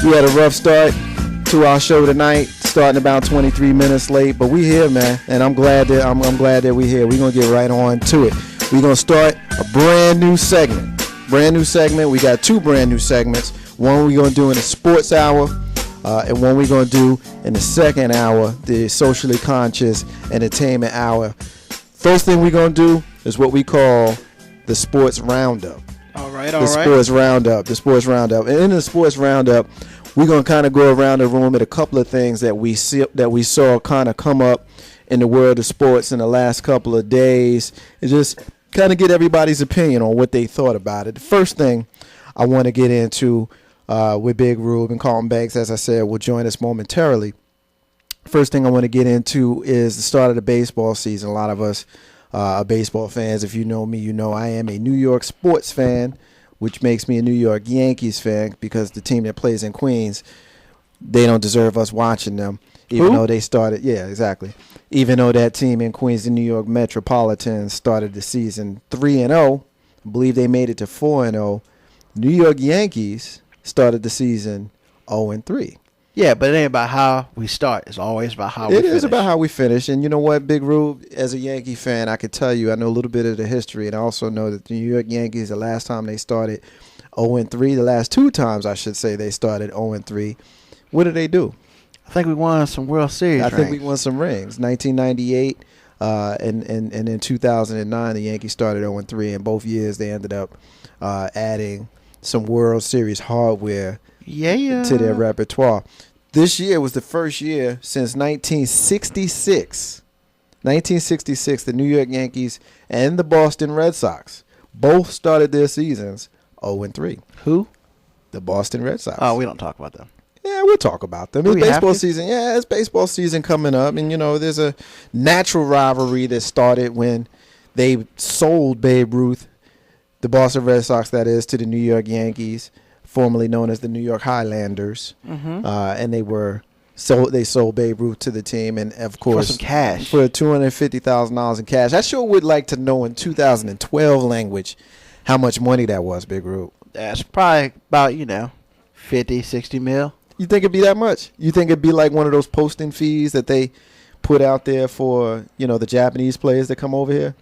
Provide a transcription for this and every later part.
We had a rough start to our show tonight, starting about 23 minutes late, but we here, man, and I'm glad that we here. We're gonna get right on to it. We're gonna start a brand new segment. We got two brand new segments. One we're gonna do in the sports hour, and one we're gonna do in the second hour, the socially conscious entertainment hour. First thing we're gonna do is what we call the sports roundup. The sports roundup. And in the sports roundup, we're gonna kind of go around the room at a couple of things that we saw kind of come up in the world of sports in the last couple of days, and just kind of get everybody's opinion on what they thought about it. The first thing I want to get into with Big Rube and Carlton Banks, as I said, will join us momentarily. First thing I want to get into is the start of the baseball season. A lot of us are baseball fans. If you know me, you know I am a New York sports fan, which makes me a New York Yankees fan, because the team that plays in Queens, they don't deserve us watching them, even though they started. Yeah, exactly. Even though that team in Queens, the New York Metropolitans, started the season 3-0, I believe they made it to 4-0. New York Yankees started the season 0-3. Yeah, but it ain't about how we start. It's always about how we finish. It is about how we finish. And you know what, Big Rube, as a Yankee fan, I could tell you, I know a little bit of the history, and I also know that the New York Yankees, the last time they started 0-3, the last two times, I should say, they started 0-3. What did they do? I think we won some World Series rings. I think we won some rings. 1998 and in 2009, the Yankees started 0-3. And both years, they ended up adding some World Series hardware to their repertoire. This year was the first year since 1966. 1966, the New York Yankees and the Boston Red Sox both started their seasons 0-3. Who? The Boston Red Sox. Oh, we don't talk about them. Yeah, we'll talk about them. It's baseball season. Yeah, it's baseball season coming up. And, you know, there's a natural rivalry that started when they sold Babe Ruth, the Boston Red Sox, that is, to the New York Yankees, formerly known as the New York Highlanders. Mm-hmm. And they sold Babe Ruth to the team, and of course for some cash, for $250,000 in cash. I sure would like to know in 2012 language how much money that was, Big Ruth. That's probably about 50, 60 mil. You think it'd be that much? You think it'd be like one of those posting fees that they put out there for the Japanese players that come over here?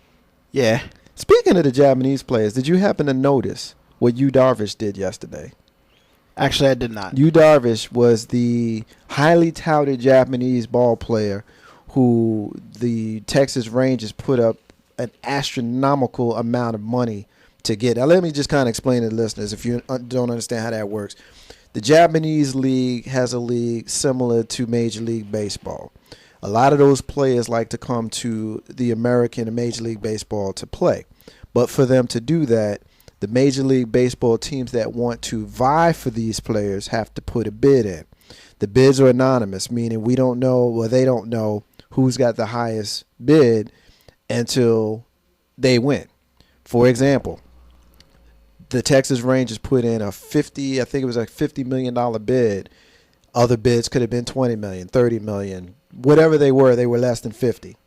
Yeah. Speaking of the Japanese players, did you happen to notice what Yu Darvish did yesterday? Actually, I did not. Yu Darvish was the highly touted Japanese ball player who the Texas Rangers put up an astronomical amount of money to get. Now, let me just kind of explain to the listeners if you don't understand how that works. The Japanese league has a league similar to Major League Baseball. A lot of those players like to come to the American and Major League Baseball to play. But for them to do that, the Major League Baseball teams that want to vie for these players have to put a bid in. The bids are anonymous, meaning we don't know, or they don't know, who's got the highest bid until they win. For example, the Texas Rangers put in $50 million bid. Other bids could have been $20 million, $30 million, whatever they were less than 50.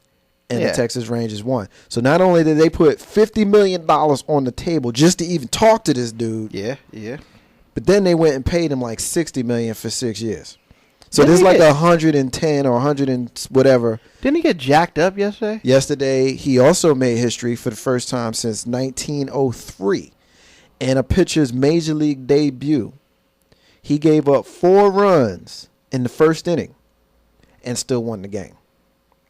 And the Texas Rangers won. So not only did they put $50 million on the table just to even talk to this dude. Yeah. But then they went and paid him like $60 million for 6 years. So there's like 110 or 100 and whatever. Didn't he get jacked up yesterday? Yesterday, he also made history for the first time since 1903. In a pitcher's major league debut, he gave up 4 runs in the first inning and still won the game.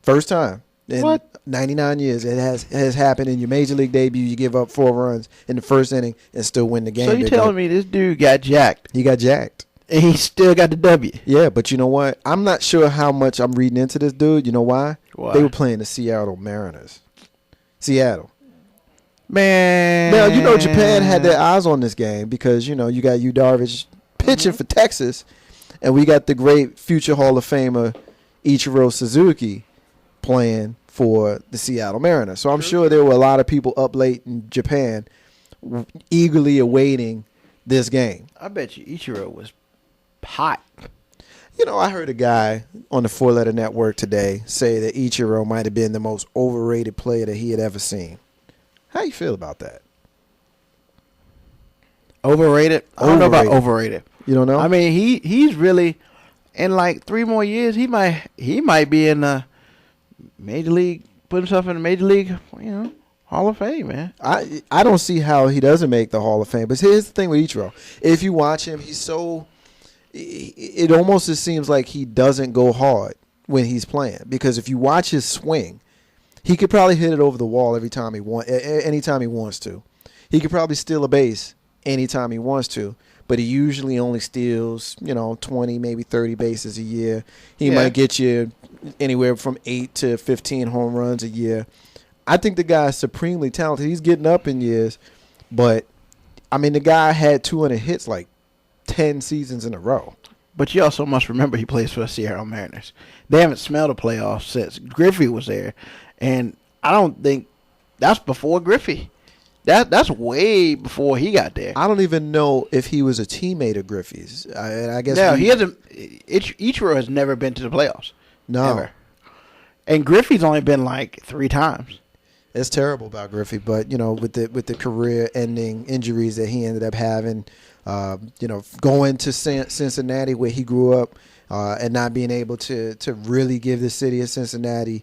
First time. In 99 years, it has happened in your major league debut. You give up 4 runs in the first inning and still win the game. So you're telling me this dude got jacked? He got jacked. And he still got the W. Yeah, but you know what? I'm not sure how much I'm reading into this dude. You know why? Why? They were playing the Seattle Mariners. Seattle. Man. Now, Japan had their eyes on this game because, you got Yu Darvish pitching for Texas, and we got the great future Hall of Famer Ichiro Suzuki playing for the Seattle Mariners. So I'm sure there were a lot of people up late in Japan eagerly awaiting this game. I bet you Ichiro was hot. I heard a guy on the 4-Letter Network today say that Ichiro might have been the most overrated player that he had ever seen. How you feel about that? Overrated? I don't know about overrated. You don't know? I mean, he's really in like 3 more years. He might be in the major league, put himself in the major league, Hall of Fame, man. I don't see how he doesn't make the Hall of Fame. But here's the thing with Ichiro. If you watch him, he's so – it almost just seems like he doesn't go hard when he's playing. Because if you watch his swing, he could probably hit it over the wall anytime he wants to. He could probably steal a base anytime he wants to. But he usually only steals, 20, maybe 30 bases a year. He might get you anywhere from 8 to 15 home runs a year. I think the guy is supremely talented. He's getting up in years, but I mean, the guy had 200 hits like 10 seasons in a row. But you also must remember he plays for the Seattle Mariners. They haven't smelled a playoff since Griffey was there, and I don't think that's before Griffey. That's way before he got there. I don't even know if he was a teammate of Griffey's. I guess no, he hasn't. Ichiro has never been to the playoffs. No, ever. And Griffey's only been like 3 times. It's terrible about Griffey, but with the career-ending injuries that he ended up having, going to Cincinnati where he grew up, and not being able to really give the city of Cincinnati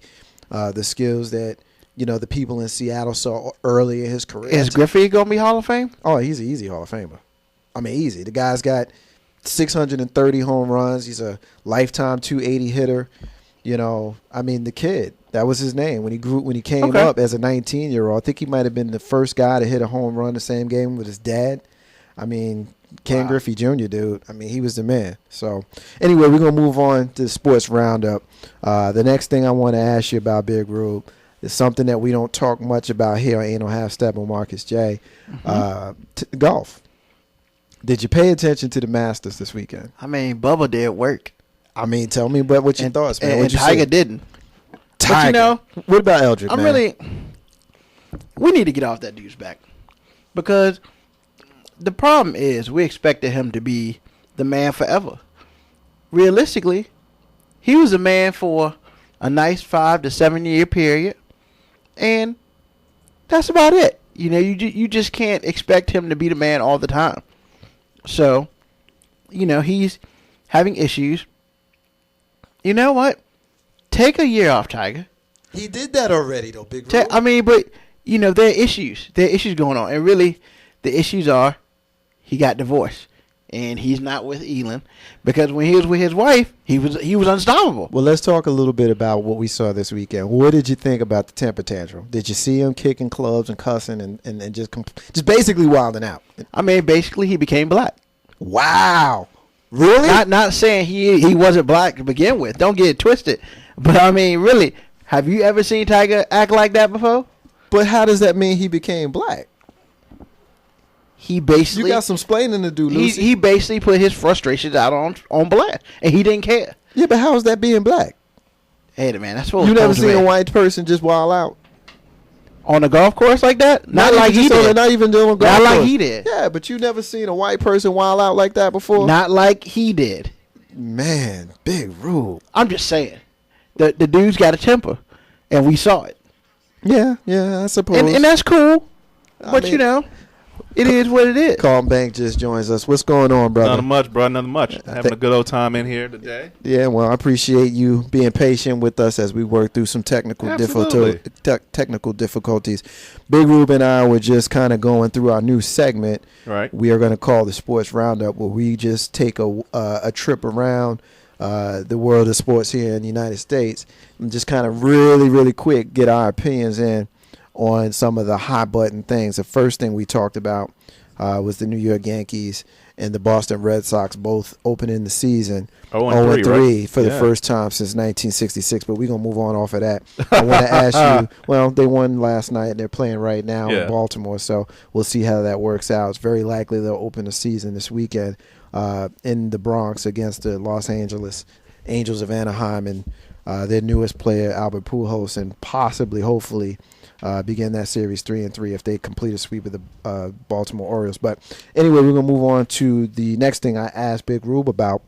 the skills that the people in Seattle saw early in his career. Is Griffey gonna be Hall of Fame? Oh, he's an easy Hall of Famer. I mean, easy. The guy's got 630 home runs. He's a lifetime 280 hitter. I mean, the kid. That was his name when he came up as a 19-year-old. I think he might have been the first guy to hit a home run the same game with his dad. I mean, Ken Griffey Jr., dude. I mean, he was the man. So, anyway, we're going to move on to the sports roundup. The next thing I want to ask you about, Big Rube, is something that we don't talk much about here on Ain't No Half Step on Marcus J. Golf. Did you pay attention to the Masters this weekend? I mean, Bubba did work. I mean, tell me what your thoughts, man. And Tiger didn't. Tiger. But what about Eldrick, man? We need to get off that dude's back. Because the problem is we expected him to be the man forever. Realistically, he was a man for a nice 5 to 7 year period. And that's about it. You just can't expect him to be the man all the time. So, he's having issues. You know what? Take a year off, Tiger. He did that already, though, Big Rube. I mean, but, there are issues. There are issues going on. And really, the issues are he got divorced. And he's not with Elin. Because when he was with his wife, he was unstoppable. Well, let's talk a little bit about what we saw this weekend. What did you think about the temper tantrum? Did you see him kicking clubs and cussing and just basically wilding out? I mean, basically, he became black. Wow. Really? Not saying he wasn't black to begin with. Don't get it twisted. But, I mean, really, have you ever seen Tiger act like that before? But how does that mean he became black? He basically... You got some explaining to do, Lucy. He basically put his frustrations out on blast, and he didn't care. Yeah, but how is that being black? Hey, man, that's what you never seen a white person just wild out on a golf course like that? Not like he did. Not even doing a golf course. Not like he did. Yeah, but you never seen a white person wild out like that before? Not like he did. Man, Big Rube. I'm just saying. The dude's got a temper, and we saw it. Yeah, I suppose. And that's cool. But, it is what it is. Carlton Bank just joins us. What's going on, brother? Nothing much, bro. Nothing much. Having a good old time in here today. Yeah, well, I appreciate you being patient with us as we work through some technical difficulties. Big Rube and I were just kind of going through our new segment. Right. We are going to call the Sports Roundup, where we just take a trip around the world of sports here in the United States and just kind of really, really quick get our opinions in on some of the hot button things. The first thing we talked about was the New York Yankees and the Boston Red Sox both opening the season 0-3 right? for the first time since 1966. But we're going to move on off of that. I want to ask you, well, they won last night. They're playing right now in Baltimore, so we'll see how that works out. It's very likely they'll open the season this weekend in the Bronx against the Los Angeles Angels of Anaheim and their newest player, Albert Pujols, and possibly, hopefully, begin that series 3-3 if they complete a sweep of the Baltimore Orioles. But anyway, we're going to move on to the next thing I asked Big Rube about,